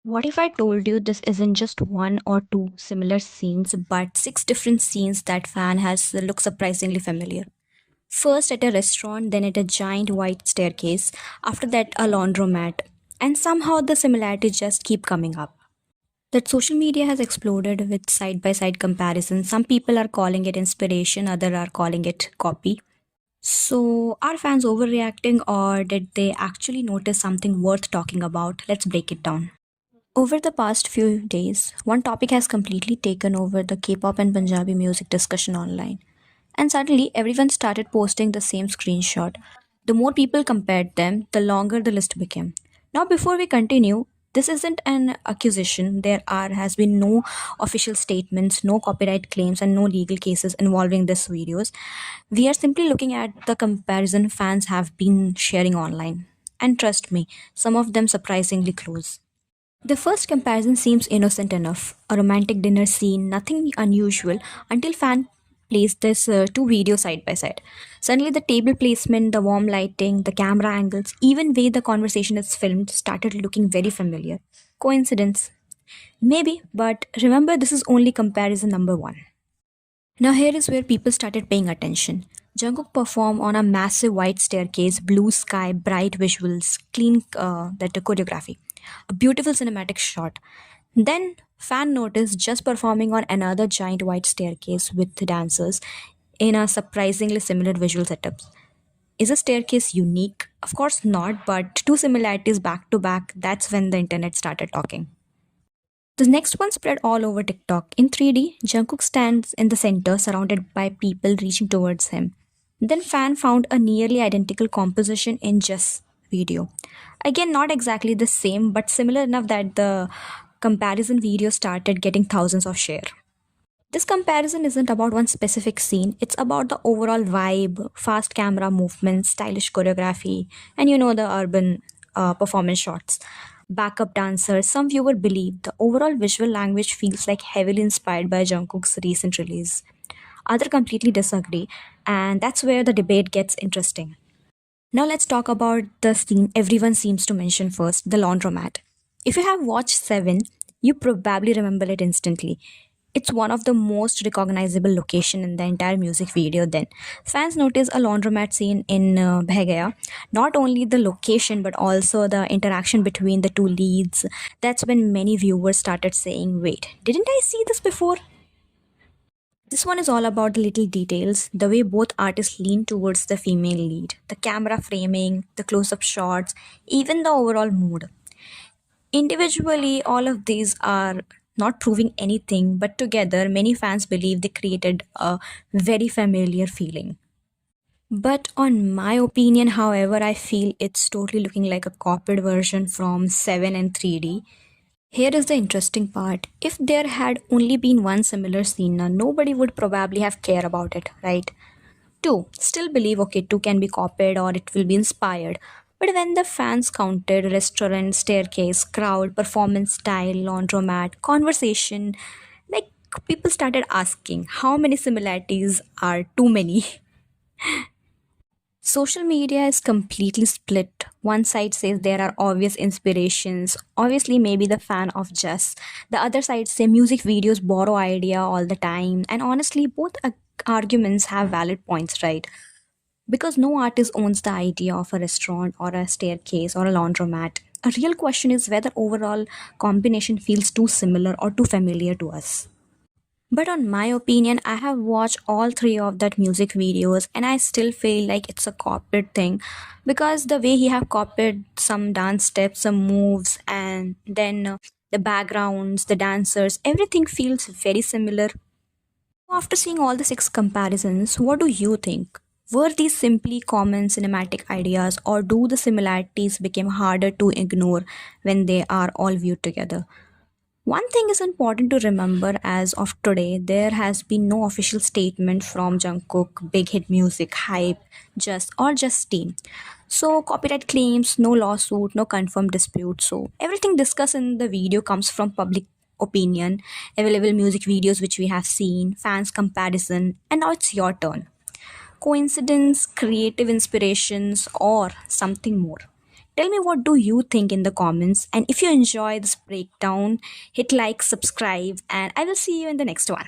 What if I told you this isn't just one or two similar scenes, but six different scenes that fan has look surprisingly familiar? First at a restaurant, then at a giant white staircase, after that a laundromat, and somehow the similarities just keep coming up. That social media has exploded with side by side comparisons. Some people are calling it inspiration, others are calling it copy. So, are fans overreacting or did they actually notice something worth talking about? Let's break it down. Over the past few days, one topic has completely taken over the K pop and Punjabi music discussion online. And suddenly, everyone started posting the same screenshot. The more people compared them, the longer the list became. Now, before we continue, this isn't an accusation. There has been no official statements, no copyright claims, and no legal cases involving these videos. We are simply looking at the comparison fans have been sharing online. And trust me, some of them surprisingly close. The first comparison seems innocent enough, a romantic dinner scene, nothing unusual, until fan plays this two videos side by side. Suddenly, the table placement, the warm lighting, the camera angles, even way the conversation is filmed started looking very familiar. Coincidence? Maybe, but remember this is only comparison number one. Now here is where people started paying attention. Jungkook performed on a massive white staircase, blue sky, bright visuals, clean that choreography, a beautiful cinematic shot. Then fan noticed just performing on another giant white staircase with dancers in a surprisingly similar visual setups. Is a staircase unique? Of course not, but two similarities back to back, that's when the internet started talking. The next one spread all over TikTok. In 3D, Jungkook stands in the center, surrounded by people reaching towards him. Then fan found a nearly identical composition in Juss video. Again, not exactly the same, but similar enough that the comparison video started getting thousands of share. This comparison isn't about one specific scene, it's about the overall vibe, fast camera movements, stylish choreography, and the urban performance shots. Backup dancers, some viewer believe the overall visual language feels like heavily inspired by Jungkook's recent release. Others completely disagree, and that's where the debate gets interesting. Now let's talk about the scene everyone seems to mention first, the laundromat. If you have watched 7, you probably remember it instantly. It's one of the most recognizable location in the entire music video then. Fans notice a laundromat scene in Bhegaya. Not only the location but also the interaction between the two leads. That's when many viewers started saying, wait, didn't I see this before? This one is all about the little details, the way both artists lean towards the female lead, the camera framing, the close up shots, even the overall mood. Individually, all of these are not proving anything, but together, many fans believe they created a very familiar feeling. But on my opinion, however, I feel it's totally looking like a copied version from 7 and 3D. Here is the interesting part. If there had only been one similar scene, now nobody would probably have cared about it, right? 2. Still believe okay, 2 can be copied or it will be inspired. But when the fans counted restaurant, staircase, crowd, performance style, laundromat, conversation, like people started asking how many similarities are too many. Social media is completely split. One side says there are obvious inspirations, obviously maybe the fan of Jess. The other side say music videos borrow idea all the time. And honestly, both arguments have valid points, right? Because no artist owns the idea of a restaurant or a staircase or a laundromat. A real question is whether overall combination feels too similar or too familiar to us. But on my opinion, I have watched all three of that music videos and I still feel like it's a copied thing because the way he have copied some dance steps, some moves, and then the backgrounds, the dancers, everything feels very similar. After seeing all the six comparisons, what do you think? Were these simply common cinematic ideas, or do the similarities become harder to ignore when they are all viewed together? One thing is important to remember as of today, there has been no official statement from Jungkook, Big Hit Music, Hype, Just or Just Team. So copyright claims, no lawsuit, no confirmed dispute. So everything discussed in the video comes from public opinion, available music videos which we have seen, fans comparison, and now it's your turn. Coincidence, creative inspirations, or something more. Tell me what do you think in the comments, and if you enjoy this breakdown, hit like, subscribe, and I will see you in the next one.